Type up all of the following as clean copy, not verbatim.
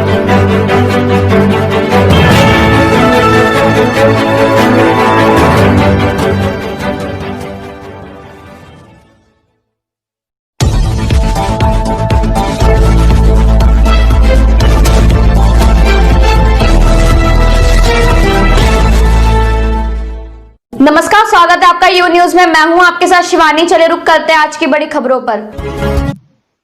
नमस्कार, स्वागत है आपका यू न्यूज में। मैं हूं आपके साथ शिवानी। चले रुक करते हैं आज की बड़ी खबरों पर।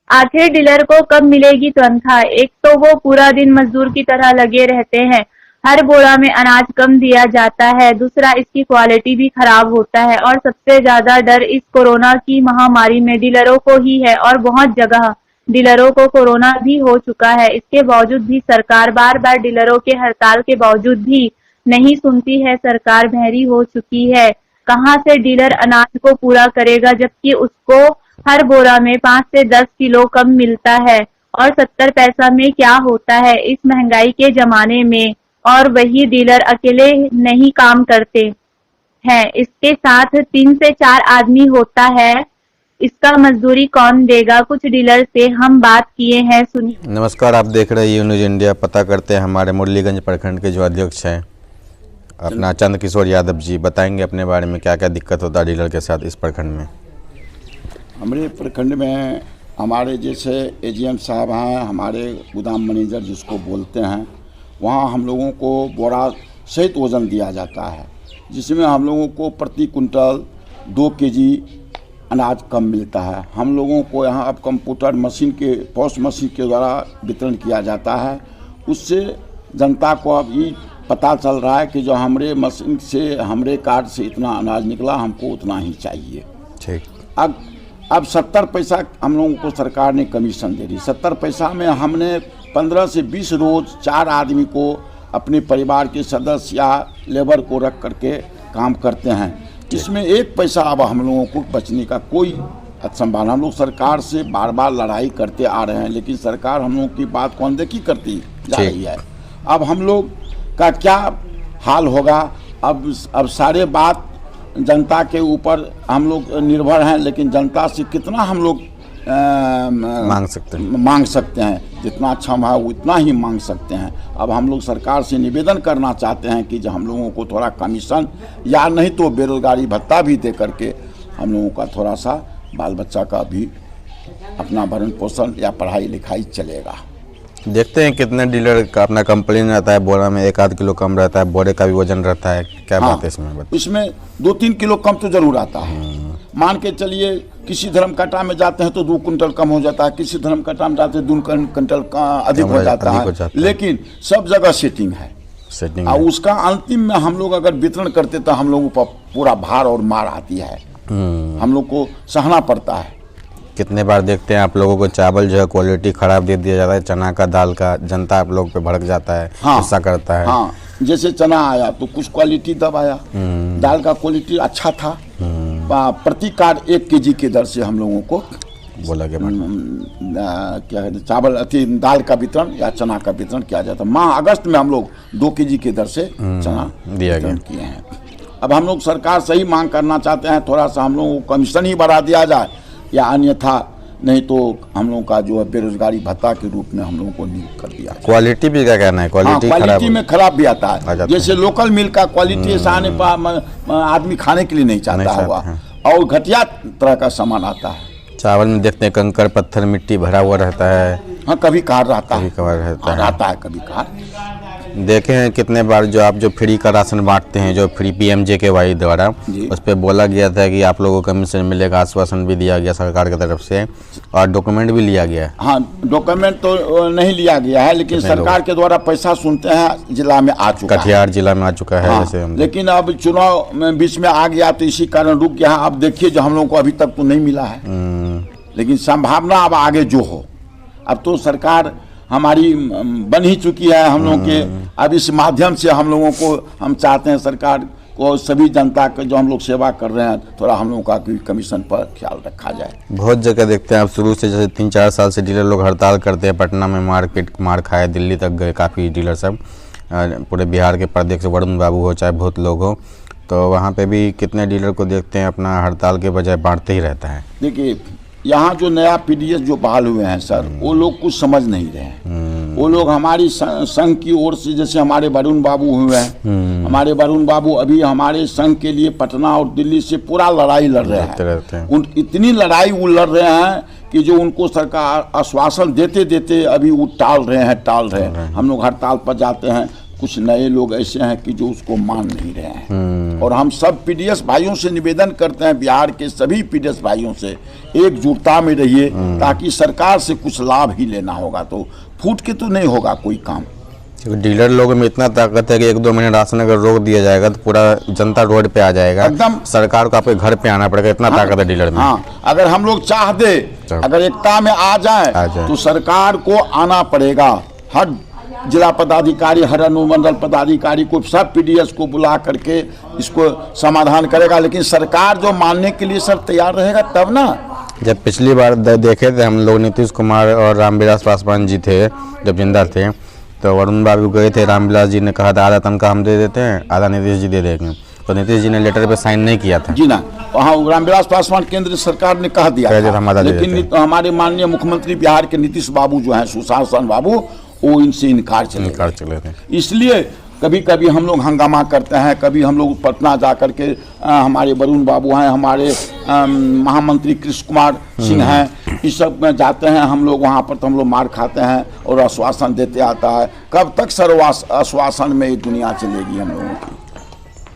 आखिर डीलर को कब मिलेगी तनख्वाह? एक तो वो पूरा दिन मजदूर की तरह लगे रहते हैं, हर बोरा में अनाज कम दिया जाता है, दूसरा इसकी क्वालिटी भी खराब होता है और सबसे ज्यादा डर इस कोरोना की महामारी में डीलरों को ही है और बहुत जगह डीलरों को कोरोना भी हो चुका है। इसके बावजूद भी सरकार बार बार डीलरों के हड़ताल के बावजूद भी नहीं सुनती है। सरकार बहरी हो चुकी है। कहां से डीलर अनाज को पूरा करेगा जबकि उसको हर बोरा में 5 से 10 किलो कम मिलता है और 70 पैसा में क्या होता है इस महंगाई के जमाने में। और वही डीलर अकेले नहीं काम करते हैं, इसके साथ 3 से 4 आदमी होता है। इसका मजदूरी कौन देगा? कुछ डीलर से हम बात किए हैं, सुनिए। नमस्कार, आप देख रहे हैं यू न्यूज इंडिया। पता करते हैं हमारे मुरलीगंज प्रखंड के जो अध्यक्ष हैं अपना चंद्र किशोर यादव जी, बताएंगे अपने बारे में क्या क्या दिक्कत होता है डीलर के साथ इस प्रखंड में। हमारे प्रखंड में हमारे जैसे एजीएम साहब हैं, हमारे गोदाम मैनेजर जिसको बोलते हैं, वहाँ हम लोगों को बोरा सहित वज़न दिया जाता है, जिसमें हम लोगों को प्रति कुंटल 2 केजी अनाज कम मिलता है। हम लोगों को यहाँ अब कंप्यूटर मशीन के पोस्ट मशीन के द्वारा वितरण किया जाता है। उससे जनता को अब ये पता चल रहा है कि जो हमारे मशीन से हमारे कार्ड से इतना अनाज निकला, हमको उतना ही चाहिए। ठीक। अब 70 पैसा हम लोगों को सरकार ने कमीशन दे दी। 70 पैसा में हमने 15 से 20 रोज 4 आदमी को अपने परिवार के सदस्य या लेबर को रख करके काम करते हैं। इसमें 1 पैसा अब हम लोगों को बचने का कोई संभावना। हम लोग सरकार से बार बार लड़ाई करते आ रहे हैं, लेकिन सरकार हम लोगों की बात को अनदेखी करती जा रही है। अब हम लोग का क्या हाल होगा? अब सारे बात जनता के ऊपर हम लोग निर्भर हैं, लेकिन जनता से कितना हम लोग मांग सकते हैं। जितना क्षम है उतना ही मांग सकते हैं। अब हम लोग सरकार से निवेदन करना चाहते हैं कि जो हम लोगों को थोड़ा कमीशन या नहीं तो बेरोजगारी भत्ता भी दे करके हम लोगों का थोड़ा सा बाल बच्चा का भी अपना भरण पोषण या पढ़ाई लिखाई चलेगा। देखते हैं कितने डीलर का अपना कंप्लेन रहता है, बोरा में 1-8 किलो कम रहता है, बोरे का भी वजन रहता है। क्या बात है इसमें? इसमें 2-3 किलो कम तो जरूर आता है। मान के चलिए किसी धर्म कटा में जाते हैं तो 2 कुंटल कम हो जाता है, किसी धर्म कटा में जाते हैं 2 कुंटल अधिक हो जाता है। लेकिन सब जगह सेटिंग है और उसका अंतिम में हम लोग अगर वितरण करते तो हम लोगों पर पूरा भार और मार आती है, हम लोग को सहना पड़ता है। कितने बार देखते हैं आप लोगों को चावल जो है क्वालिटी खराब दे दिया जाता है, चना का, दाल का, जनता आप लोग पे भड़क जाता है, गुस्सा करता है। हाँ, जैसे चना आया तो कुछ क्वालिटी दब आया, दाल का क्वालिटी अच्छा था, प्रति कार्ड 1 केजी के दर से हम लोगों को बोला गया क्या कहते चावल दाल का वितरण या चना का वितरण किया जाता। माह अगस्त में हम लोग 2 केजी के दर से चना दिया गया किए हैं। अब हम लोग सरकार से ही मांग करना चाहते हैं, थोड़ा सा हम लोगों को कमीशन ही बढ़ा दिया जाए या अन्यथा नहीं तो हम लोगों का जो है बेरोजगारी भत्ता के रूप में हम लोगों को नियुक्त कर दिया। क्वालिटी भी क्या कहना है? क्वालिटी में खराब भी आता है। जैसे लोकल मिल का क्वालिटी ऐसा आने पर आदमी खाने के लिए नहीं चाहता हुआ और घटिया तरह का सामान आता है। चावल में देखते हैं कंकर पत्थर मिट्टी भरा हुआ रहता है। हाँ, कभी कभार रहता है, कभी कभार। देखे हैं कितने बार जो आप जो फ्री का राशन बांटते हैं, जो फ्री PMJKY द्वारा, उस पर बोला गया था कि आप लोगों को कमीशन मिलेगा, आश्वासन भी दिया गया सरकार की तरफ से और डॉक्यूमेंट भी लिया गया है। हाँ, डॉक्यूमेंट तो नहीं लिया गया है, लेकिन सरकार के द्वारा पैसा सुनते हैं जिला में आ चुका है, कटिहार जिला में आ चुका है। हाँ, जैसे लेकिन अब चुनाव में बीच में आ गया तो इसी कारण रुक गया। अब देखिए जो हम लोगों को अभी तक तो नहीं मिला है, लेकिन संभावना अब आगे जो हो, अब तो सरकार हमारी बन ही चुकी है हम लोगों के। अब इस माध्यम से हम लोगों को हम चाहते हैं सरकार को, सभी जनता का जो हम लोग सेवा कर रहे हैं, थोड़ा हम लोगों का कमीशन पर ख्याल रखा जाए। बहुत जगह देखते हैं आप शुरू से जैसे 3-4 साल से डीलर लोग हड़ताल करते हैं। पटना में मार खाए, दिल्ली तक गए काफ़ी डीलर सब, पूरे बिहार के प्रदेश वरुण बाबू हो चाहे बहुत लोग हो, तो वहाँ पे भी कितने डीलर को देखते हैं अपना हड़ताल के बजाय बांटते ही रहता है। देखिए यहाँ जो नया PDS जो बहाल हुए हैं सर, वो लोग कुछ समझ नहीं रहे हैं। वो लोग हमारी संघ की ओर से, जैसे हमारे वरुण बाबू हुए हैं, हमारे वरुण बाबू अभी हमारे संघ के लिए पटना और दिल्ली से पूरा लड़ाई लड़ रहे हैं। इतनी लड़ाई वो लड़ रहे हैं कि जो उनको सरकार आश्वासन देते देते अभी वो टाल रहे हैं। हम लोग हड़ताल पर जाते हैं, कुछ नए लोग ऐसे हैं कि जो उसको मान नहीं रहे हैं। और हम सब पीडीएस भाइयों से निवेदन करते हैं, बिहार के सभी पीडीएस भाइयों से एकजुटता में रहिए, ताकि सरकार से कुछ लाभ ही लेना होगा, तो फूट के तो नहीं होगा कोई काम। डीलर लोगों में इतना ताकत है कि 1-2 महीने राशन अगर रोक दिया जाएगा तो पूरा जनता रोड पे आ जाएगा, एकदम सरकार को आपके घर पे आना पड़ेगा, इतना ताकत है डीलर में। हाँ, अगर हम लोग चाह दे, अगर एकता में आ जाए तो सरकार को आना पड़ेगा। हर जिला पदाधिकारी, हर अनुमंडल पदाधिकारी को, सब पीडीएस को बुला करके इसको समाधान करेगा, लेकिन सरकार जो मानने के लिए सर तैयार रहेगा तब ना। जब पिछली बार देखे थे हम लोग, नीतीश कुमार और रामविलास पासवान जी थे जब जिंदा थे, तो वरुण बाबू गए थे, रामविलास जी ने कहा था आधा तनख्वाह हम दे देते हैं, आधा नीतीश जी दे देंगे, तो नीतीश जी ने लेटर पे साइन नहीं किया था। जी ना, वहाँ रामविलास पासवान केंद्र सरकार ने कह दिया था, लेकिन हमारे माननीय मुख्यमंत्री बिहार के नीतीश बाबू जो हैं, सुशासन बाबू, वो इनसे इनकार चले थे। इसलिए कभी कभी हम लोग हंगामा करते हैं, कभी हम लोग पटना जा करके हमारे वरुण बाबू हैं, हमारे महामंत्री कृष्ण कुमार सिंह हैं, इस सब में जाते हैं हम लोग, वहाँ पर तो हम लोग मार खाते हैं और आश्वासन देते आता है। कब तक सर आश्वासन में ये दुनिया चलेगी हम लोगों की?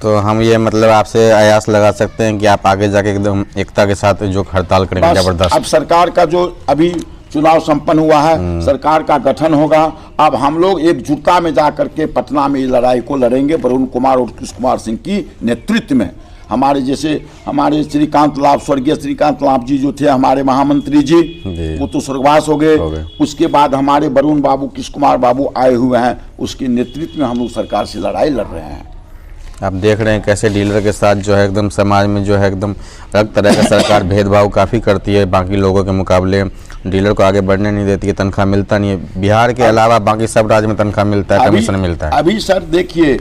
तो हम ये मतलब आपसे आयास लगा सकते हैं कि आप आगे जाके एकदम एकता के साथ जो हड़ताल करेंगे जबरदस्त। अब सरकार का जो अभी चुनाव संपन्न हुआ है, सरकार का गठन होगा, अब हम लोग एकजुटता में जाकर के पटना में इस लड़ाई को लड़ेंगे, वरुण कुमार और कृष्ण कुमार सिंह की नेतृत्व में। हमारे जैसे हमारे श्रीकांत लाभ, स्वर्गीय श्रीकांत लाभ जी जो थे हमारे महामंत्री जी, वो तो स्वर्गवास हो गए। उसके बाद हमारे वरुण बाबू, कृष्ण कुमार बाबू आए हुए हैं, उसके नेतृत्व में हम लोग सरकार से लड़ाई लड़ रहे हैं। आप देख रहे हैं कैसे डीलर के साथ जो है एकदम समाज में जो है एकदम अलग तरह का सरकार भेदभाव काफ़ी करती है, बाकी लोगों के मुकाबले डीलर को आगे बढ़ने नहीं देती है, तनख्वाह मिलता नहीं है। बिहार के अलावा बाकी सब राज्य में तनख्वाह मिलता है, कमीशन मिलता है। अभी सर देखिए,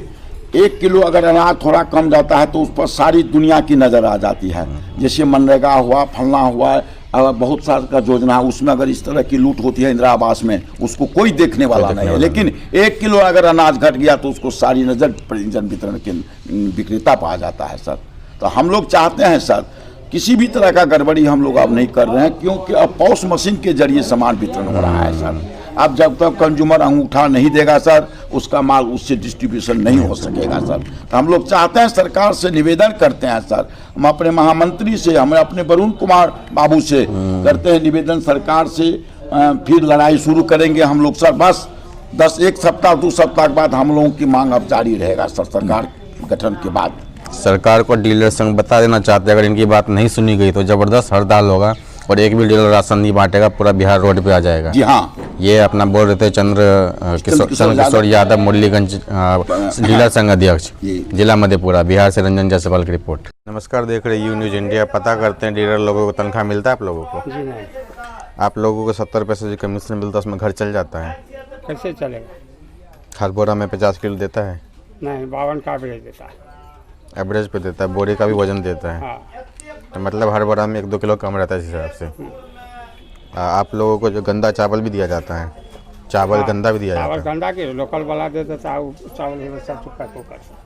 1 किलो अगर अनाज थोड़ा कम जाता है तो उस पर सारी दुनिया की नज़र आ जाती है। जैसे मनरेगा हुआ, फलना हुआ, बहुत सारा का योजना, उसमें अगर इस तरह की लूट होती है इंदिरा आवास में, उसको कोई देखने वाला नहीं है। लेकिन 1 किलो अगर अनाज घट गया तो उसको सारी नज़र जन वितरण के विक्रेता पर आ जाता है सर। तो हम लोग चाहते हैं सर, किसी भी तरह का गड़बड़ी हम लोग अब नहीं कर रहे हैं, क्योंकि अब पॉस मशीन के जरिए सामान वितरण हो रहा है सर। अब जब तक कंज्यूमर अंगूठा नहीं देगा सर, उसका माल उससे डिस्ट्रीब्यूशन नहीं हो सकेगा सर। तो हम लोग चाहते हैं, सरकार से निवेदन करते हैं सर, हम अपने महामंत्री से, हम अपने वरुण कुमार बाबू से करते हैं निवेदन, सरकार से फिर लड़ाई शुरू करेंगे हम लोग सर। बस 1 सप्ताह 2 सप्ताह के बाद हम लोगों की मांग अब जारी रहेगा सर, सरकार गठन के बाद। सरकार को डीलर संघ बता देना चाहते हैं, अगर इनकी बात नहीं सुनी गई तो जबरदस्त हड़ताल होगा और एक भी डीलर राशन नहीं बांटेगा, पूरा बिहार रोड पे आ जाएगा। जी हाँ, ये अपना बोल रहे थे चंद्रकिशोर यादव, मुरलीगंज डीलर संघ अध्यक्ष, जिला मधेपुरा, बिहार से रंजन जायसवाल की रिपोर्ट। नमस्कार, देख रहे यू न्यूज इंडिया। पता करते हैं डीलर लोगों को तनख्वाह मिलता है आप लोगों को? जी नहीं। आप लोगों को 70 पैसे जो कमीशन मिलता है उसमें घर चल जाता है? कैसे चलेगा? हर बोरा में 50 किलो देता है? नहीं, 52 का एवरेज देता है। एवरेज पे देता है, बोरे का भी वजन देता है। हाँ। तो मतलब हर बोरा में 1-2 किलो कम रहता है इस हिसाब से। आप लोगों को जो गंदा चावल भी दिया जाता है, चावल गंदा भी दिया जाता है? चावल गंदा के लोकल वाला दे देता है, चावल सब चुका को करता है।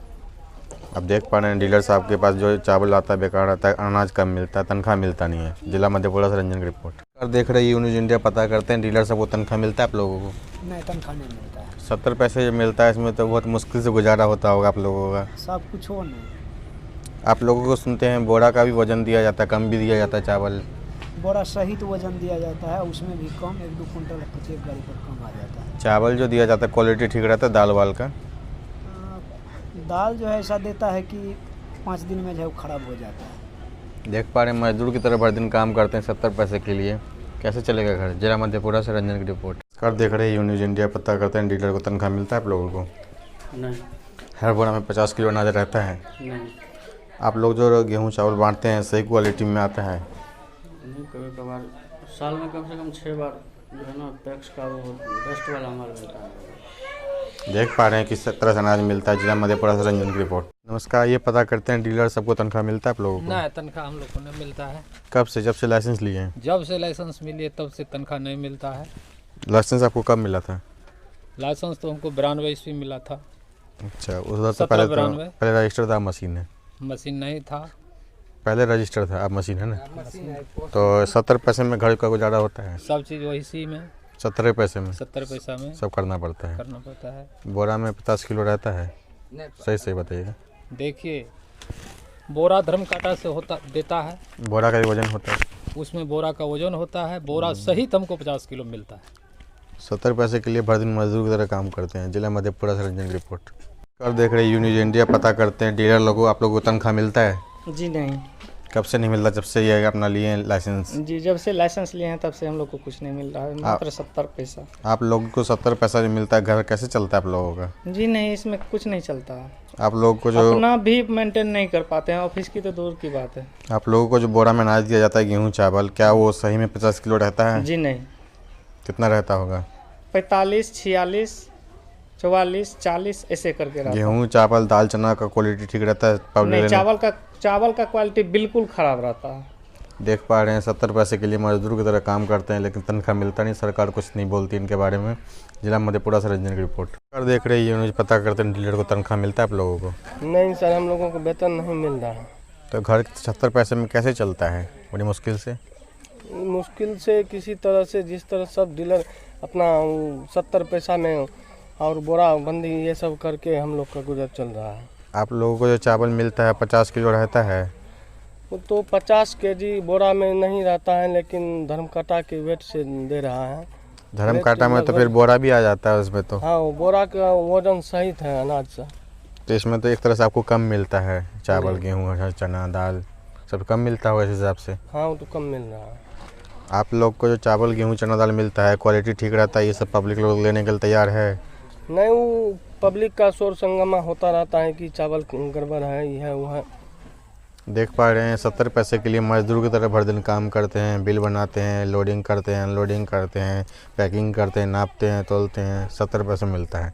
अब देख पा रहे हैं डीलर साहब के पास जो चावल आता है बेकार आता है, अनाज कम मिलता है, तनख्वाह मिलता नहीं है। जिला मधेपुरा से रंजन की रिपोर्ट। और देख रहे यू न्यूज इंडिया। पता करते हैं डीलर साहब को तनख्वाह मिलता है आप लोगों को? नहीं, तनख्वाह नहीं मिलता है। 70 पैसे जो मिलता है इसमें तो बहुत मुश्किल से गुजारा होता होगा आप लोगों का। सब कुछ हो नहीं। आप लोगों को सुनते हैं बोरा का भी वजन दिया जाता है, कम भी दिया जाता है चावल? बोरा सहित वजन दिया जाता है, उसमें भी कम, 1-2 कुंटल प्रत्येक गाड़ी पर कम आ जाता है। चावल जो दिया जाता है क्वालिटी ठीक रहता है दाल वाल का? दाल जो है ऐसा देता है कि 5 दिन में जो है वो खराब हो जाता है। देख पा रहे हैं मजदूर की तरह भर दिन काम करते हैं 70 पैसे के लिए, कैसे चलेगा घर? जिला मधेपुरा से रंजन की रिपोर्ट। कर देख रहे हैं यू न्यूज इंडिया। पता करते हैं डीलर को तनख्वाह मिलता है आप लोगों को? नहीं। हर बोरा में 50 किलो अनाज रहता है? नहीं। आप लोग जो गेहूँ चावल बांटते हैं सही क्वालिटी में आता है? नहीं, कभी कभार साल में कम से कम 6 बार जो है ना पैक्स का वो डस्ट वाला माल मिलता है। देख पा रहे हैं किस तरह से अनाज मिलता है। जिला मधेपुरा से रंजन की रिपोर्ट। नमस्कार, ये पता करते हैं डीलर सबको तनख्वाह मिलता है आप लोगों को? नहीं, तनख्वाह हम लोग को नहीं मिलता है। कब से? जब से लाइसेंस लिए हैं? जब से लाइसेंस मिली है तब से तनख्वाह नहीं मिलता है। लाइसेंस आपको कब मिला था? लाइसेंस तो हमको 92 ईस्वी मिला था। अच्छा, उधर से 1792 पहले रजिस्टर था, मशीन है, मशीन नहीं था। पहले रजिस्टर था, अब मशीन है ना। तो 70 पैसे में घर का गुजारा होता है? सब चीज़ वही सी में 70 पैसे में 70 पैसा में सब करना पड़ता है। करना पड़ता है। बोरा में 50 किलो रहता है, सही सही बताइएगा। देखिए, बोरा धर्म काटा से होता देता है, बोरा का भी वजन होता है, उसमें बोरा का वजन होता है। बोरा सहित हमको 50 किलो मिलता है। 70 पैसे के लिए भर दिन मजदूर की तरह काम करते हैं। जिला मधेपुरा से रंजन की रिपोर्ट। कर देख रहे न्यूज़ इंडिया। पता करते हैं डीलर लोगों आप लोगों को तनख्वाह मिलता है? जी नहीं कब से नहीं मिलता? जब से ये अपना लिए लाइसेंस? जी, जब से लाइसेंस लिए हैं तब से हम लोग को कुछ नहीं मिल रहा है, मात्र 70 पैसा। आप लोगों को 70 पैसा जो मिलता है, घर कैसे चलता है आप लोगों का? जी नहीं, इसमें कुछ नहीं चलता। आप लोगों को जो अपना भी मेंटेन नहीं कर पाते हैं, ऑफिस की तो दूर की बात है। आप लोगों को जो बोरा में अनाज दिया जाता है, गेहूँ चावल, क्या वो सही में 50 किलो रहता है? जी नहीं, कितना रहता होगा? 45, 46, 44, 40 ऐसे करके रहता है। गेहूँ चावल दाल चना का क्वालिटी ठीक रहता है? नहीं, चावल का क्वालिटी बिल्कुल खराब रहता है। देख पा रहे हैं 70 पैसे के लिए मजदूर की तरह काम करते हैं, लेकिन तनख्वाह मिलता नहीं। सरकार कुछ नहीं बोलती इनके बारे में। जिला मधेपुरा से रंजन की रिपोर्ट। कर देख रहे हैं न्यूज़। पता करते हैं डीलर को तनख्वाह मिलता है आप लोगों को? नहीं सर, हम लोगों को वेतन नहीं मिल रहा है। तो घर 70 पैसे में कैसे चलता है? बड़ी मुश्किल से। मुश्किल से किसी तरह से, जिस तरह सब डीलर अपना 70 पैसा में और बोरा बंदी ये सब करके हम लोग का गुजर चल रहा है। आप लोगों को जो चावल मिलता है 50 किलो रहता है? वो तो 50 केजी बोरा में नहीं रहता है, लेकिन धर्मकाटा के वेट से दे रहा है। धर्म काटा में तो फिर बोरा भी आ जाता है उसमें तो। हाँ, वो बोरा का वजन सहित है अनाज से। तो इसमें तो एक तरह से आपको कम मिलता है, चावल गेहूँ चना दाल सब कम मिलता होगा इस हिसाब से। हाँ, वो तो कम मिल रहा है। आप लोग को जो चावल गेहूँ चना दाल मिलता है, क्वालिटी ठीक रहता है? ये सब पब्लिक लोग लेने के लिए तैयार है? नहीं, वो पब्लिक का शोर संगमा होता रहता है कि चावल गड़बड़ है, ये है वो है। देख पा रहे हैं 70 पैसे के लिए मजदूर की तरह भर दिन काम करते हैं, बिल बनाते हैं, लोडिंग करते हैं, अनलोडिंग करते हैं, पैकिंग करते हैं, नापते हैं, तोलते हैं, 70 पैसे मिलता है।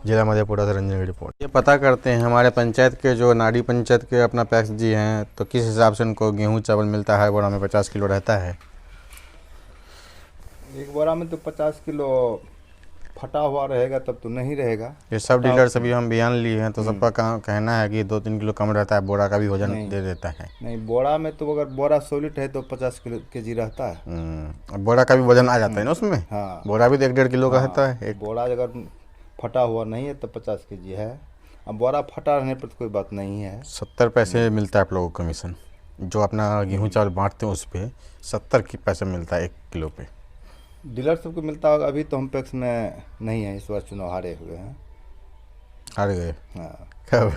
जिला मधेपुरा से रंजन की रिपोर्ट। ये पता करते हैं हमारे पंचायत के जो नाड़ी पंचायत के अपना पैक्स जी हैं, तो किस हिसाब से उनको गेहूँ चावल मिलता है? बोरा में 50 किलो रहता है। एक बोरा में तो 50 किलो फटा हुआ रहेगा, तब तो नहीं रहेगा। ये सब डीलर से भी हम बयान लिए हैं, तो सबका कहना है कि 2-3 किलो कम रहता है, बोरा का भी वजन दे देता है। नहीं, बोरा में तो अगर बोरा सॉलिड है तो 50 किलो केजी रहता है। बोरा का भी वजन आ जाता है ना उसमें। हाँ, बोरा भी तो 1-1.5 किलो का रहता है। एक बोरा अगर फटा हुआ नहीं है तो 50 केजी है। अब बोरा फटा रहने पर तो कोई बात नहीं है। 70 पैसे मिलता है आप लोगों को कमीशन, जो अपना गेहूँ चावल बांटते हैं उस पर 70 पैसे मिलता है 1 किलो पे। डीलर सबको मिलता होगा। अभी तो हम पैक्स में नहीं है, इस बार चुनाव हारे हुए हैं। हार गए? हाँ, कब?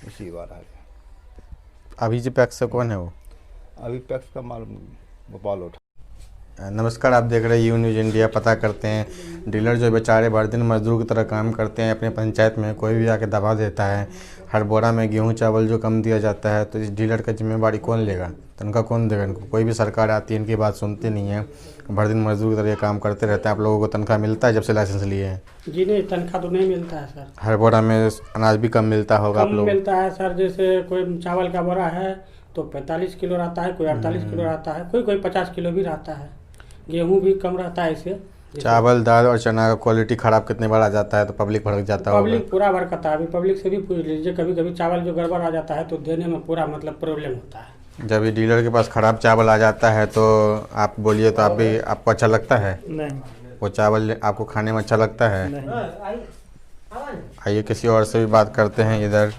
इसी बार हार गए। अभी जो पैक्स से कौन है वो? अभी पैक्स का माल भोपाल उठा। नमस्कार, आप देख रहे हैं न्यूज़ इंडिया। पता करते हैं डीलर जो बेचारे भर दिन मजदूर की तरह काम करते हैं अपने पंचायत में, कोई भी आके दबा देता है। हर बोरा में गेहूं चावल जो कम दिया जाता है, तो इस डीलर का जिम्मेवारी कौन लेगा? तनख्वाह कौन देगा इनको? कोई भी सरकार आती है इनकी बात सुनती नहीं है। भर दिन मजदूर की तरह काम करते रहते हैं। आप लोगों को तनख्वाह मिलता है जब से लाइसेंस लिए हैं? जी नहीं, तनख्वाह तो नहीं मिलता है सर। हर बोरा में अनाज भी कम मिलता होगा आप कम लोग? मिलता है सर। जैसे कोई चावल का बोरा है तो 45 किलो रहता है, कोई 48 किलो रहता है, कोई 50 किलो भी रहता है। गेहूं भी कम रहता है इसे। चावल दाल और चना का क्वालिटी खराब कितने बार आ जाता है तो पब्लिक भड़क जाता होगा? पब्लिक पूरा भड़कता है। अभी पब्लिक से भी पूछ लीजिए, कभी कभी चावल जो गड़बड़ आ जाता है तो देने में पूरा मतलब प्रॉब्लम होता है। जब ये डीलर के पास खराब चावल आ जाता है तो आप बोलिए तो आपको अच्छा लगता है? नहीं, वो चावल आपको खाने में अच्छा लगता है? नहीं। आइए किसी और से भी बात करते हैं इधर।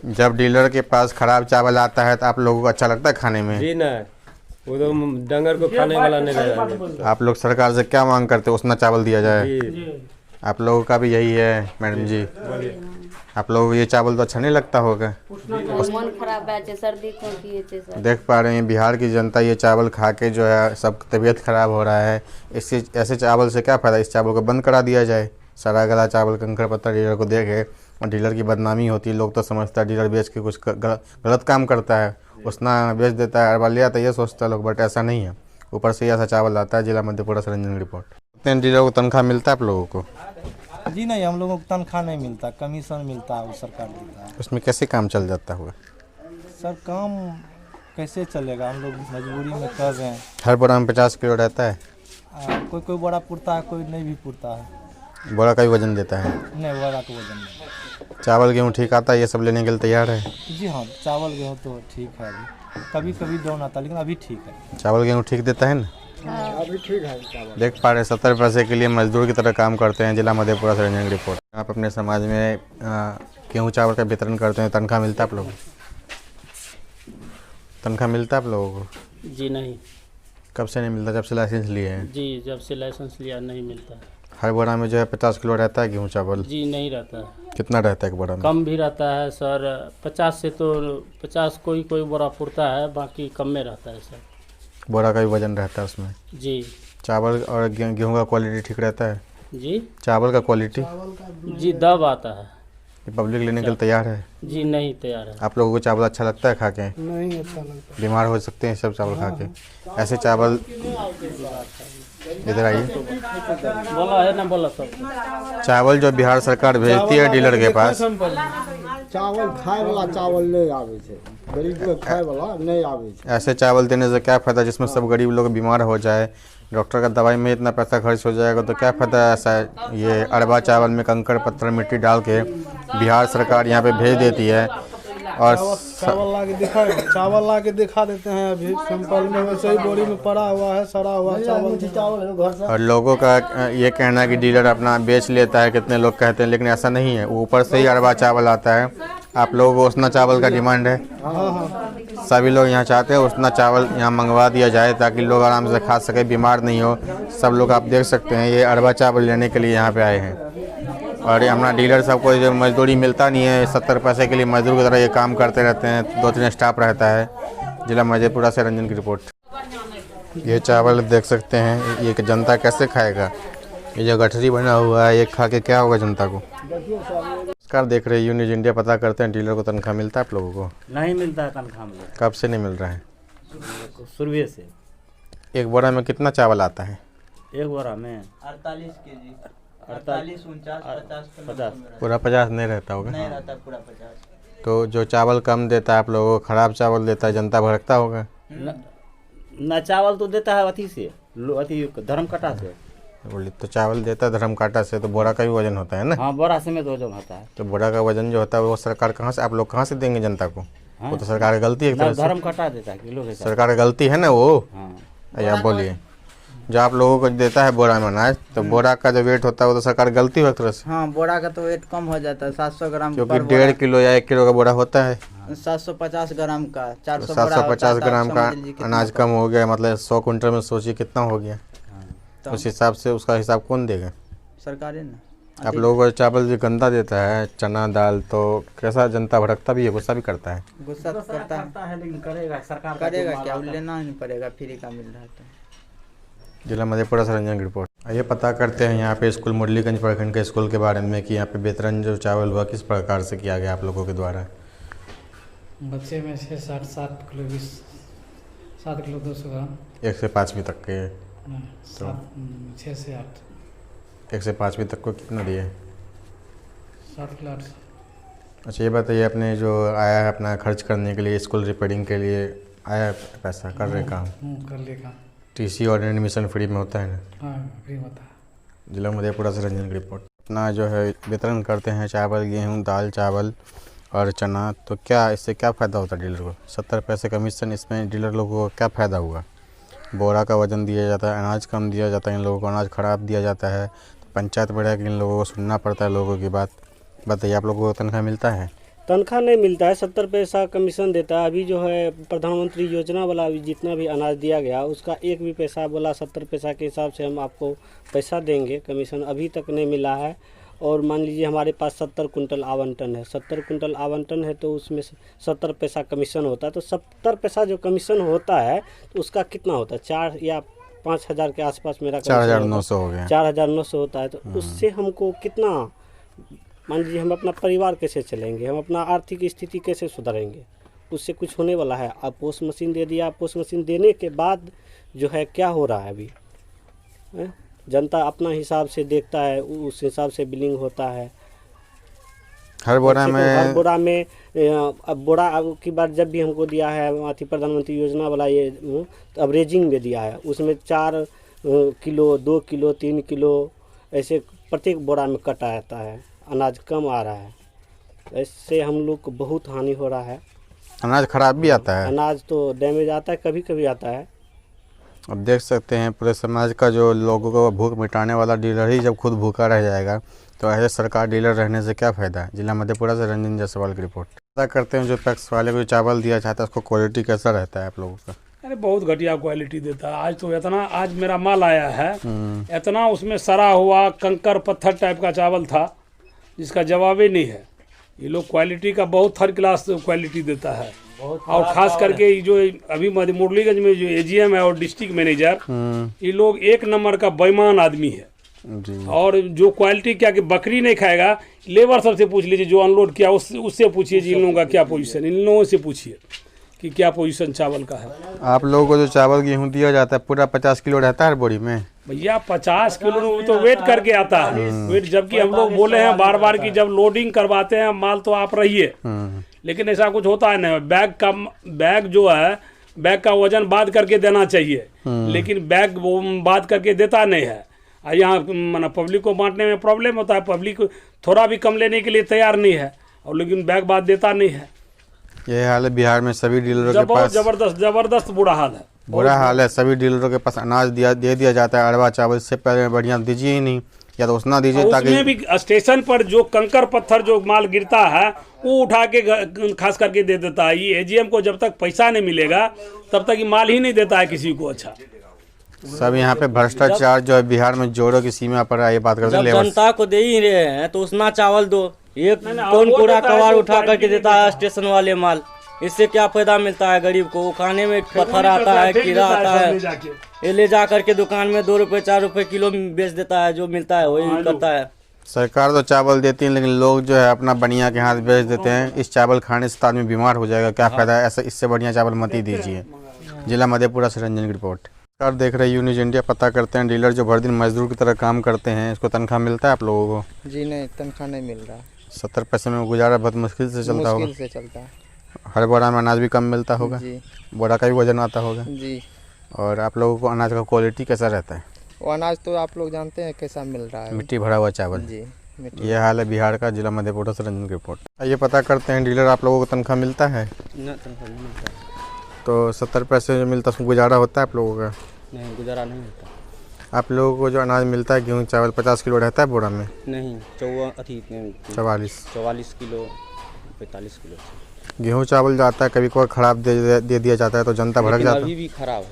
जब डीलर के पास खराब चावल आता है तो आप लोगों को अच्छा लगता है खाने में? जी नहीं, वो तो डंगर को खाने वाला नहीं रहेगा। आप लोग सरकार से क्या मांग करते हैं? उतना चावल दिया जाए। आप लोगों का भी यही है मैडम जी? आप लोगों को ये चावल तो अच्छा नहीं लगता होगा? मन खराब है, सर्दी खोखी है सर। देख पा रहे हैं बिहार की जनता ये चावल खा के जो है सब तबीयत खराब हो रहा है। इससे ऐसे चावल से क्या फ़ायदा? इस चावल को बंद करा दिया जाए। सारा गला चावल कंकड़ पत्थर डीलर को दे के, और डीलर की बदनामी होती है। लोग तो समझता है डीलर बेच के कुछ गलत काम करता है, उसना बेच देता है, अरबा लिया तो ये सोचता है लोग, बट ऐसा नहीं है। ऊपर से ऐसा चावल आता है। जिला मधेपुरा से रंजन की रिपोर्ट। डीलर को तनख्वाह मिलता है आप लोगों को? जी नहीं, हम लोगों को तनख्वाह नहीं मिलता, कमीशन मिलता है, वो सरकार देता है। उसमें कैसे काम चल जाता होगा? सर काम कैसे चलेगा, हम लोग मजबूरी में कर रहे हैं। हर बोरा में 50 किलो रहता है? कोई कोई बड़ा पुरता है, कोई नहीं भी पुरता है। बोरा का भी वजन देता है? नहीं, बोरा का वजन नहीं। चावल गेहूँ ठीक आता है, ये सब लेने के लिए तैयार है? जी हाँ, चावल गेहूँ तो ठीक है, अभी कभी कभी डाउन आता है, लेकिन अभी ठीक है। चावल गेहूँ ठीक देता है ना? अभी ठीक है चावल। देख पा रहे 70 पैसे के लिए मजदूर की तरह काम करते हैं। जिला मधेपुरा से रंजन की रिपोर्ट। आप अपने समाज में गेहूँ चावल का वितरण करते हैं, तनख्वाह मिलता है आप लोगों को? तनख्वाह मिलता है आप लोगों को? जी नहीं। कब से नहीं मिलता? जब से लाइसेंस लिए हैं? जी, जब से लाइसेंस लिया नहीं मिलता है। हर बोरा में जो है 50 किलो रहता है गेहूँ चावल? जी नहीं रहता है। कितना रहता है एक बोरा में? कम भी रहता है सर, 50 से तो 50 कोई बोरा पुरता है, बाकी कम में रहता है सर। बोरा का भी वजन रहता है उसमें? जी। चावल और गेहूँ का क्वालिटी ठीक रहता है? जी। चावल का क्वालिटी? जी दब आता है। ये पब्लिक लेने के लिए तैयार है? जी नहीं तैयार है। आप लोगों को चावल अच्छा लगता है खा के? नहीं अच्छा लगता। बीमार हो सकते हैं सब चावल खा के। ऐसे चावल, इधर आइए। बोला है ना, बोला सब। चावल जो बिहार सरकार भेजती है डीलर के पास, चावल खाए वाला चावल नहीं आवे छे, गरीब के खाए वाला नहीं आवे छे। ऐसे चावल देने से क्या फ़ायदा जिसमें सब गरीब लोग बीमार हो जाए? डॉक्टर का दवाई में इतना पैसा खर्च हो जाएगा तो क्या फ़ायदा? ऐसा ये अरबा चावल में कंकड़ पत्थर मिट्टी डाल के बिहार सरकार यहाँ पे भेज देती है और चावल ला के दिखा देते हैं। अभी सिंपल में वैसे ही बोरी में पड़ा हुआ है, सड़ा हुआ चावल। और लोगों का ये कहना है कि डीलर अपना बेच लेता है, कितने लोग कहते हैं, लेकिन ऐसा नहीं है। ऊपर से ही अरबा चावल आता है। आप लोगों को उतना चावल का डिमांड है? सभी लोग यहाँ चाहते हैं उतना चावल यहाँ मंगवा दिया जाए ताकि लोग आराम से खा सके, बीमार नहीं हो। सब लोग आप देख सकते हैं ये अरबा चावल लेने के लिए यहाँ पे आए हैं। और ये अपना डीलर सबको जो मजदूरी मिलता नहीं है, 70 पैसे के लिए मजदूर की तरह ये काम करते रहते हैं। 2-3 स्टाफ रहता है। जिला मधेपुरा से रंजन की रिपोर्ट। ये चावल देख सकते हैं, ये जनता कैसे खाएगा? ये जो गठरी बना हुआ है ये खा के क्या होगा जनता को? नमस्कार, देख रहे न्यूज़ इंडिया। पता करते हैं डीलर को तनख्वाह मिलता है आप लोगों को? नहीं मिलता है तनख्वाह में। कब से नहीं मिल रहा है? शुरू से। एक बोरा में कितना चावल आता है? एक बोरा में 48 केजी, 48, 49, 50 पूरा 50 नहीं रहता होगा? नहीं रहता पूरा 50। तो जो चावल कम देता है आप लोगों को, खराब चावल देता है, जनता भड़कता होगा? न चावल तो देता है अथी से, अथी धर्म कटा से। बोली तो चावल देता है धर्म काटा से, तो बोरा का भी वजन होता है ना? हाँ, बोरा समेत वजन होता है। तो बोरा का वजन जो होता है वो सरकार कहाँ से, आप लोग कहाँ से देंगे जनता को? वो तो सरकार की गलती है एक तरह से। धर्म कटा देता है किलो के। सरकार की गलती है ना वो? हाँ। या बोलिए, जो आप लोगों को देता है बोरा में अनाज, तो बोरा का जो वेट होता है वो तो सरकार की गलती है एक तरह से। हाँ, बोरा का तो वेट कम हो जाता है, 700 ग्राम, क्योंकि 1.5 किलो या 1 किलो का बोरा होता है। 750 ग्राम का, 750 ग्राम का अनाज कम हो गया, मतलब 100 कुंटल में सोचिए कितना हो गया। उस हिसाब से उसका हिसाब कौन देगा? सरकार है ना। आप लोगों को चावल जो गंदा देता है, चना दाल, तो कैसा जनता भड़कता भी है, गुस्सा भी करता है? गुस्सा तो करता है, लेकिन करेगा सरकार, करेगा क्या? लेना नहीं पड़ेगा, फ्री का मिल रहा है तो। जिला मधेपुरा से रंजन की रिपोर्ट। आइए पता करते हैं यहाँ पे स्कूल मुरलीगंज प्रखंड के स्कूल के बारे में कि यहाँ पे वितरण जो चावल हुआ किस प्रकार से किया गया आप लोगों के द्वारा। बच्चे में 6, 7 किलो 20, 7 किलो 200 ग्राम। 1 से 5वीं तक के? 6 से 8। 1 से 5वीं तक को कितना दिए? 7 किलो 8। अच्छा, ये बताइए, अपने जो आया है अपना खर्च करने के लिए, स्कूल रिपेयरिंग के लिए आया पैसा, कर रहे काम? कर ले काम। टीसी और एडमिशन फ्री में होता है ना? हाँ, फ्री होता है। जिला मधेपुरा से रंजन की रिपोर्ट। अपना जो है वितरण करते हैं चावल, गेहूँ, दाल, चावल और चना, तो क्या इससे क्या फ़ायदा होता है डीलर को? 70 पैसे कमीशन, इसमें डीलर लोगों को क्या फ़ायदा हुआ? बोरा का वजन दिया जाता है, अनाज कम दिया जाता है, इन लोगों को अनाज ख़राब दिया जाता है, तो पंचायत बढ़ा कि इन लोगों को सुनना पड़ता है लोगों की बात। बताइए, आप लोगों को तनख्वाह मिलता है? तनख्वाह नहीं मिलता है, 70 पैसा कमीशन देता है। अभी जो है प्रधानमंत्री योजना वाला जितना भी अनाज दिया गया उसका एक भी पैसा बोला 70 पैसा के हिसाब से हम आपको पैसा देंगे, कमीशन अभी तक नहीं मिला है। और मान लीजिए हमारे पास 70 कुंटल आवंटन है, 70 कुंटल आवंटन है तो उसमें 70 पैसा कमीशन होता है। तो 70 पैसा जो कमीशन होता है तो उसका कितना होता है? 4 या 5 हज़ार के आसपास मेरा 4,900 हो गया। 4,900 होता है। तो उससे हमको कितना, मान लीजिए हम अपना परिवार कैसे चलेंगे, हम अपना आर्थिक स्थिति कैसे सुधारेंगे? उससे कुछ होने वाला है? अब पोस्ट मशीन दे दिया, पोस्ट मशीन देने के बाद जो है क्या हो रहा है अभी है? जनता अपना हिसाब से देखता है, उस हिसाब से बिलिंग होता है। हर बोरा में अब बोरा की बार जब भी हमको दिया है अति प्रधानमंत्री योजना वाला, ये तो एवरेजिंग में दिया है, उसमें 4 किलो, 2 किलो, 3 किलो ऐसे प्रत्येक बोरा में कटा आता है, अनाज कम आ रहा है। इससे हम लोग को बहुत हानि हो रहा है। अनाज खराब भी आता है, अनाज तो डैमेज आता है, कभी कभी आता है। अब देख सकते हैं पूरे समाज का जो लोगों को भूख मिटाने वाला डीलर ही जब खुद भूखा रह जाएगा तो ऐसे सरकार डीलर रहने से क्या फ़ायदा है। जिला मधेपुरा से रंजन जायसवाल की रिपोर्ट। पता करते हैं जो पैक्स वाले को चावल दिया जाता है उसको क्वालिटी कैसा रहता है आप लोगों का? अरे बहुत घटिया क्वालिटी देता है। आज तो इतना, आज मेरा माल आया है, इतना उसमें सड़ा हुआ कंकर पत्थर टाइप का चावल था जिसका जवाब ही नहीं है। ये लोग क्वालिटी का बहुत थर्ड क्लास क्वालिटी देता है। और खास करके जो अभी मुरलीगंज में जो एजीएम है और डिस्ट्रिक्ट मैनेजर, ये लोग एक नंबर का बेईमान आदमी है जी। और जो क्वालिटी क्या कि बकरी नहीं खाएगा, लेबर सबसे पूछ लीजिए जो अनलोड किया उससे पूछिए जी इन लोगों का क्या पोजीशन, इन लोगों से पूछिए कि क्या पोजीशन चावल का है। आप लोगों को जो चावल गेहूँ दिया जाता है पूरा 50 किलो रहता है बोरी में? भैया 50 किलो तो वेट करके आता है वेट, जबकि हम लोग बोले हैं बार बार कि जब लोडिंग करवाते हैं माल तो आप रहिए, लेकिन ऐसा कुछ होता है नहीं। बैग जो है, बैग का वजन बात करके देना चाहिए, लेकिन बैग वो बात करके देता नहीं है। यहाँ माना पब्लिक को बांटने में प्रॉब्लम होता है, पब्लिक थोड़ा भी कम लेने के लिए तैयार नहीं है, और लेकिन बैग बात देता नहीं है। यही हाल है बिहार में सभी डीलरों के पास। जबरदस्त बुरा हाल है, बुरा हाल है। सभी डीलरों के पास अनाज दे दिया जाता है अरवा चावल, इससे पहले बढ़िया दीजिए ही नहीं, या तो उतना दीजिए ताकि उसमें भी स्टेशन पर जो कंकर पत्थर जो माल गिरता है वो उठा के खास करके दे देता है। ये एजीएम को जब तक पैसा नहीं मिलेगा तब तक ये माल ही नहीं देता है किसी को। अच्छा, सब यहाँ पे भ्रष्टाचार जो है बिहार में जोड़ों की सीमा पर है, ये बात करते हैं। जनता को दे ही रहे हैं तो उतना चावल दो, ये कौन कूड़ा कबाड़ उठा करके देता है स्टेशन वाले माल, इससे क्या फायदा मिलता है गरीब को? खाने में पत्थर आता है, कीड़ा आता है, ये ले जा करके दुकान में 2 रुपए 4 रुपए किलो बेच देता है, जो मिलता है वही करता है। सरकार तो चावल देती है लेकिन लोग जो है अपना बनिया के हाथ बेच देते हैं। इस चावल खाने से आदमी बीमार हो जाएगा, क्या फायदा है? ऐसा इससे बढ़िया चावल मत ही दीजिए। जिला मधेपुरा से रंजन की रिपोर्ट। सरकार देख रही न्यूज़ इंडिया। पता करते हैं डीलर जो भर दिन मजदूर की तरह काम करते हैं, इसको तनख्वाह मिलता है आप लोगों को? जी नहीं, तनख्वाह नहीं मिल रहा। 70 पैसे में गुजारा बहुत मुश्किल से चलता होगा। मुश्किल से चलता है। हर बोरा में अनाज भी कम मिलता होगा जी। बोरा का भी वजन आता होगा जी। और आप लोगों को अनाज का क्वालिटी कैसा रहता है? वो अनाज तो आप लोग जानते हैं कैसा मिल रहा है, मिट्टी भरा हुआ चावल जी। ये हाल है बिहार का। जिला मधेपुरा से रंजन की रिपोर्ट। ये पता करते हैं डीलर आप लोगों को तनख्वाह मिलता है? तनख्वाह नहीं मिलता है। तो 70 पैसे जो मिलता है उसमें गुजारा होता है आप लोगों का? नहीं, गुजारा नहीं होता। आप लोगों को जो अनाज मिलता है गेहूँ चावल 50 किलो रहता है बोरा में? नहीं, 44 किलो 45 किलो। गेहूँ चावल जाता है, कभी कोई ख़राब दे दिया जाता है तो जनता भड़क जाता है। अभी भी खराब है,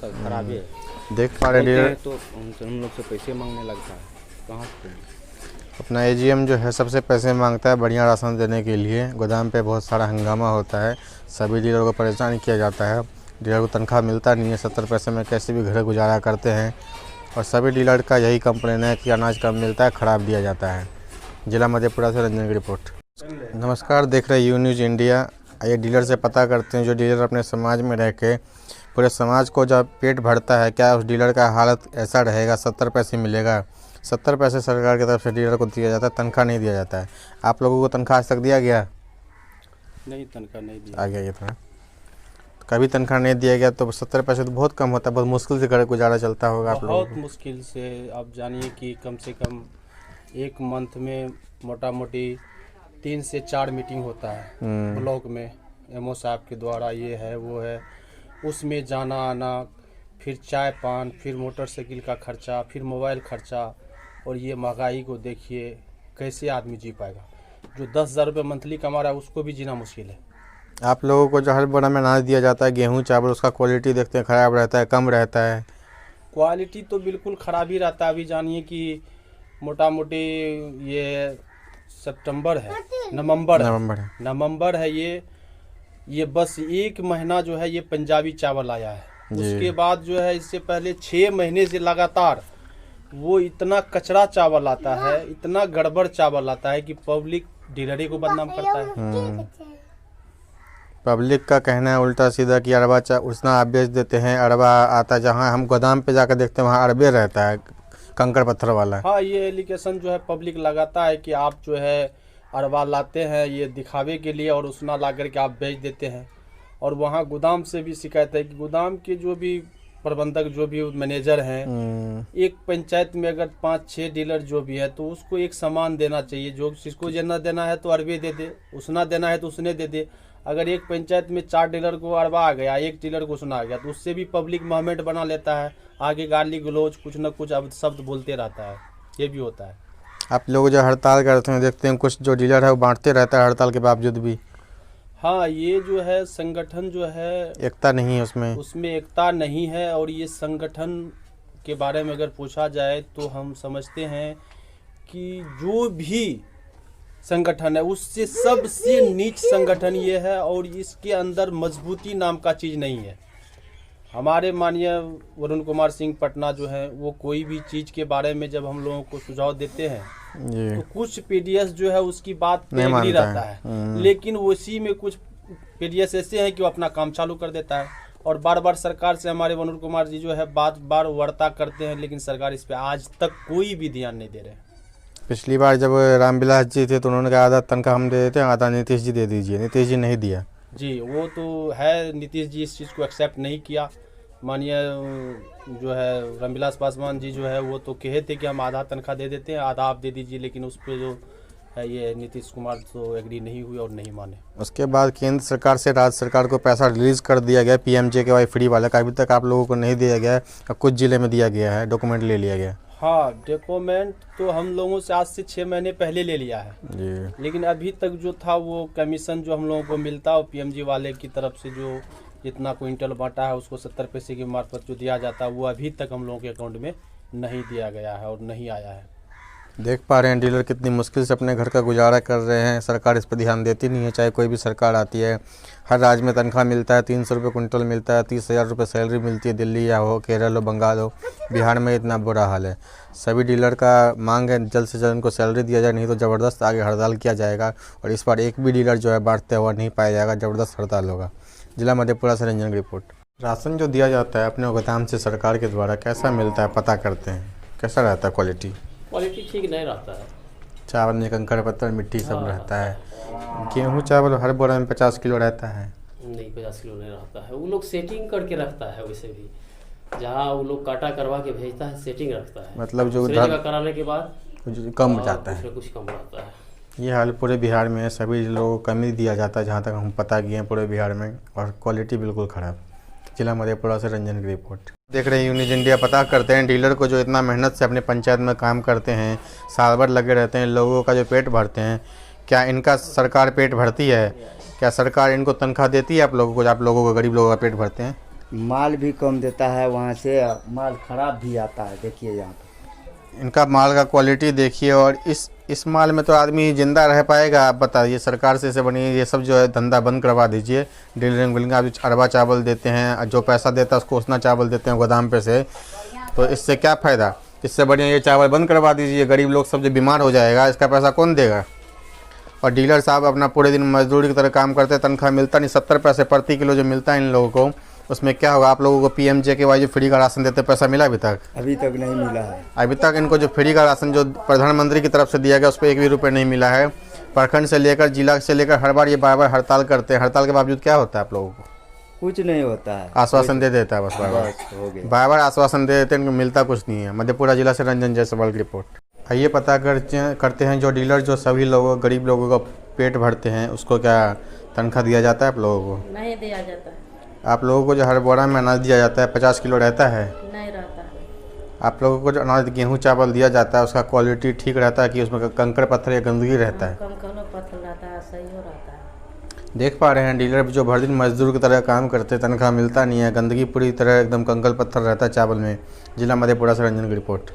सब खराब है। देख पा रहे डीलर तो हम लोग से पैसे मांगने लगता है, कहाँ से? अपना एजीएम जो है सबसे पैसे मांगता है बढ़िया राशन देने के लिए। गोदाम पे बहुत सारा हंगामा होता है, सभी डीलरों को परेशान किया जाता है। डीलर को तनख्वाह मिलता नहीं है, 70 पैसे में कैसे भी घर गुजारा करते हैं। और सभी डीलर का यही कंप्लेन है कि अनाज कम मिलता है, ख़राब दिया जाता है। जिला मधेपुरा से रंजन की रिपोर्ट। नमस्कार, देख रहे यू न्यूज़ इंडिया। आइए डीलर से पता करते हैं जो डीलर अपने समाज में रह के पूरे समाज को जब पेट भरता है, क्या उस डीलर का हालत ऐसा रहेगा? 70 पैसे मिलेगा, 70 पैसे सरकार की तरफ से डीलर को दिया जाता है, तनख्वाह नहीं दिया जाता है। आप लोगों को तनख्वाह आज तक दिया गया? नहीं, तनख्वाह नहीं दिया। आ गया ये थोड़ा, कभी तनख्वाह नहीं दिया गया तो 70 पैसे तो बहुत कम होता है, बहुत मुश्किल से घर गुजारा चलता होगा आप लोगों को। बहुत मुश्किल से। आप जानिए कि कम से कम एक मंथ में मोटा मोटी 3 से 4 मीटिंग होता है ब्लॉक में, एमओ साहब के द्वारा। ये है वो है, उसमें जाना आना, फिर चाय पान, फिर मोटरसाइकिल का खर्चा, फिर मोबाइल खर्चा। और ये महंगाई को देखिए, कैसे आदमी जी पाएगा? जो 10,000 रुपये मंथली कमा रहा है उसको भी जीना मुश्किल है। आप लोगों को जो हर बोरा में अनाज दिया जाता है गेहूँ चावल, उसका क्वालिटी देखते हैं ख़राब रहता है, कम रहता है? क्वालिटी तो बिल्कुल ख़राब ही रहता है। अभी जानिए कि मोटा मोटी ये सितंबर है, नवंबर है ये बस 1 महीना जो है ये पंजाबी चावल आया है। उसके बाद जो है इससे पहले 6 महीने से लगातार वो इतना कचरा चावल आता है, इतना गड़बड़ चावल आता है कि पब्लिक डीलरी को बदनाम करता है। पब्लिक का कहना है उल्टा सीधा कि अरबा उतना आप बेच देते हैं, अरबा आता है जहाँ हम गोदाम पे जाकर देखते हैं वहाँ अरबे रहता है, कंकड़ पत्थर वाला। हाँ, ये एलिगेशन जो है पब्लिक लगाता है कि आप जो है अरबा लाते हैं ये दिखावे के लिए और उसना ला करके आप बेच देते हैं। और वहाँ गोदाम से भी शिकायत है कि गोदाम के जो भी प्रबंधक जो भी मैनेजर हैं, एक पंचायत में अगर 5-6 डीलर जो भी है तो उसको एक समान देना चाहिए। जो जिसको जितना देना है तो अरबे दे दे, उसना देना है तो उसने दे दे। अगर एक पंचायत में 4 डीलर को अरबा आ गया, एक डीलर को उसना आ गया, तो उससे भी पब्लिक मूवमेंट बना लेता है, आगे गाली गलौज कुछ न कुछ अब शब्द बोलते रहता है, ये भी होता है। आप लोग जो हड़ताल करते हैं देखते हैं कुछ जो डीलर है वो बांटते रहता है हड़ताल के बावजूद भी। हाँ, ये जो है संगठन जो है एकता नहीं है उसमें एकता नहीं है। और ये संगठन के बारे में अगर पूछा जाए तो हम समझते हैं कि जो भी संगठन है उससे सबसे नीच संगठन ये है, और इसके अंदर मजबूती नाम का चीज़ नहीं है। हमारे माननीय वरुण कुमार सिंह पटना जो है वो कोई भी चीज़ के बारे में जब हम लोगों को सुझाव देते हैं तो कुछ पीडीएस जो है उसकी बात पे एग्री रहता है, लेकिन उसी में कुछ पीडीएस ऐसे हैं कि वो अपना काम चालू कर देता है। और बार बार सरकार से हमारे वरुण कुमार जी जो है बार वार्ता करते हैं, लेकिन सरकार इस पे आज तक कोई भी ध्यान नहीं दे रहे। पिछली बार जब रामविलास जी थे तो उन्होंने कहा आधा तनख्वाह हम दे देते हैं, आधा नीतीश जी दे दीजिए। नीतीश जी नहीं दिया जी, वो तो है, नीतीश जी इस चीज़ को एक्सेप्ट नहीं किया। माननीय जो है रामविलास पासवान जी जो है वो तो कहे थे कि हम आधा तनख्वाह दे देते हैं, आधा आप दे दीजिए, लेकिन उस पर जो है ये नीतीश कुमार तो एग्री नहीं हुए और नहीं माने। उसके बाद केंद्र सरकार से राज्य सरकार को पैसा रिलीज कर दिया गया PMJKY फ्री वाला का, अभी तक आप लोगों को नहीं दिया गया है। कुछ जिले में दिया गया है, डॉक्यूमेंट ले लिया गया। हाँ, डॉक्यूमेंट तो हम लोगों से आज से 6 महीने पहले ले लिया है जी, लेकिन अभी तक जो था वो कमीशन जो हम लोगों को मिलता है PMG वाले की तरफ से जो जितना क्विंटल बांटा है उसको 70 पैसे की मार्फत जो दिया जाता है वो अभी तक हम लोगों के अकाउंट में नहीं दिया गया है और नहीं आया है। देख पा रहे हैं डीलर कितनी मुश्किल से अपने घर का गुजारा कर रहे हैं। सरकार इस पर ध्यान देती नहीं है, चाहे कोई भी सरकार आती है। हर राज्य में तनख्वाह मिलता है, 300 रुपये क्विंटल मिलता है, 30,000 रुपये सैलरी मिलती है। दिल्ली या हो, केरल हो, बंगाल हो, बिहार में इतना बुरा हाल है। सभी डीलर का मांग है जल्द से जल्द उनको सैलरी दिया जाए, नहीं तो ज़बरदस्त आगे हड़ताल किया जाएगा। और इस बार एक भी डीलर जो है बांटते हुआ नहीं पाया जाएगा, ज़बरदस्त हड़ताल होगा। जिला मधेपुरा से रंजन की रिपोर्ट। राशन जो दिया जाता है अपने गोदाम से सरकार के द्वारा कैसा मिलता है पता करते हैं, कैसा रहता है क्वालिटी ठीक नहीं रहता है। चावल में कंकड़ पत्थर मिट्टी सब रहता है। गेहूँ चावल हर बोरा में 50 किलो रहता है। नहीं, 50 किलो नहीं रहता है। वो लोग सेटिंग करके रखता है, वैसे भी जहाँ वो लोग काटा करवा के भेजता है सेटिंग रखता है, मतलब जो कराने के बाद कम जाता है, कुछ कम रहता है। ये हाल पूरे बिहार में है। सभी लोगों को कम ही दिया जाता है जहाँ तक हम पता किए हैं पूरे बिहार में, और क्वालिटी बिल्कुल ख़राब। जिला मधेपुरा से रंजन की रिपोर्ट। देख रहे हैं यूनिज इंडिया। पता करते हैं डीलर को जो इतना मेहनत से अपने पंचायत में काम करते हैं, साल भर लगे रहते हैं, लोगों का जो पेट भरते हैं, क्या इनका सरकार पेट भरती है? क्या सरकार इनको तनख्वाह देती है आप लोगों को? आप लोगों को गरीब लोगों का पेट भरते हैं। माल भी कम देता है, वहाँ से माल खराब भी आता है। देखिए यहाँ पे इनका माल का क्वालिटी देखिए, और इस माल में तो आदमी जिंदा रह पाएगा? आप बताइए। सरकार से बनी ये सब जो है धंधा बंद करवा दीजिए। डीलरिंग बिलिंग आप अरबा चावल देते हैं, जो पैसा देता है उसको उतना चावल देते हैं गोदाम पे से, तो इससे क्या फ़ायदा? इससे बढ़िया ये चावल बंद करवा दीजिए। गरीब लोग सब जो बीमार हो जाएगा, इसका पैसा कौन देगा? और डीलर साहब अपना पूरे दिन मजदूरी की तरह काम करते हैं, तनख्वाह मिलता नहीं। 70 पैसे प्रति किलो जो मिलता है इन लोगों को, उसमें क्या होगा? आप लोगों को PMJKY जो फ्री का राशन देते हैं पैसा मिला अभी तक? अभी तक नहीं मिला है। अभी तक इनको जो फ्री का राशन जो प्रधानमंत्री की तरफ से दिया गया उस पर 1 भी रुपये नहीं मिला है। प्रखंड से लेकर जिला से लेकर हर बार ये बार हड़ताल करते हैं। हड़ताल के बावजूद क्या होता है आप लोगों को? कुछ नहीं होता है, आश्वासन दे देता है बस बार बार आश्वासन दे देते हैं, इनको मिलता कुछ नहीं है। मधेपुरा जिला से रंजन जायसवाल की रिपोर्ट। आइए पता करते हैं जो डीलर जो सभी लोगों गरीब लोगों का पेट भरते हैं उसको क्या तनख्वाह दिया जाता है आप लोगों को? नहीं दिया जाता है। आप लोगों को जो हर बोरा में अनाज दिया जाता है 50 किलो रहता है? नहीं रहता है। आप लोगों को जो अनाज गेहूँ चावल दिया जाता है उसका क्वालिटी ठीक रहता है कि उसमें कंकड़ पत्थर या गंदगी रहता है? कम पत्थर रहता है, सही हो रहता है। देख पा रहे हैं डीलर जो भर दिन मजदूर की तरह काम करते, तनख्वाह मिलता नहीं है, गंदगी पूरी तरह एकदम कंकड़ पत्थर रहता है चावल में। जिला मधेपुरा से रंजन की रिपोर्ट।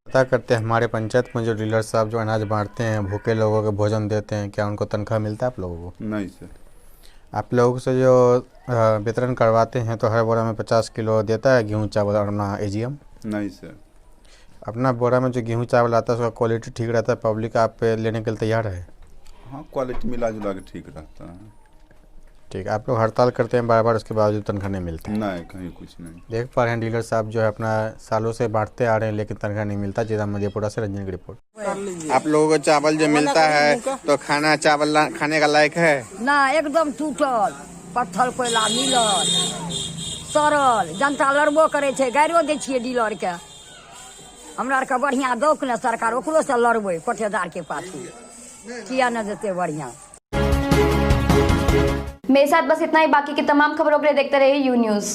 पता करते हैं हमारे पंचायत में जो डीलर साहब जो अनाज बांटते हैं, भूखे लोगों को भोजन देते हैं, क्या उनको तनख्वाह मिलता है आप लोगों को? नहीं सर। आप लोगों से जो वितरण करवाते हैं तो हर बोरा में 50 किलो देता है गेहूँ चावल और अपना AGM? नहीं सर। अपना बोरा में जो गेहूँ चावल आता है उसका क्वालिटी ठीक रहता है? पब्लिक आप पे लेने के लिए तैयार है? हाँ, क्वालिटी मिला जुला के ठीक रहता है। ठीक। आप लोग हड़ताल करते हैं बार बार, उसके बावजूद तनख्वाह नहीं मिलता? नहीं, कहीं कुछ नहीं। देख पा रहे हैं डीलर साहब जो है अपना सालों से बांटते आ रहे हैं लेकिन तनख्वाह नहीं मिलता। जिला मधेपुरा से रंजन की रिपोर्ट। आप लोगों को चावल जो मिलता है तो खाना चावल खाने का लायक है? ना, एकदम टूटल पत्थर कोयला मिलल, सड़ल, जनता लड़बो करे छै, गाइरो दै छियै डीलर के। हमरा आरके बढ़िया दौक ने सरकार, ओकरो से लड़बै पट्टेदार के पाछू, किया न देते बढ़िया। मेरे साथ बस इतना ही। बाकी की तमाम खबरों के लिए देखते रहिए यू न्यूज़।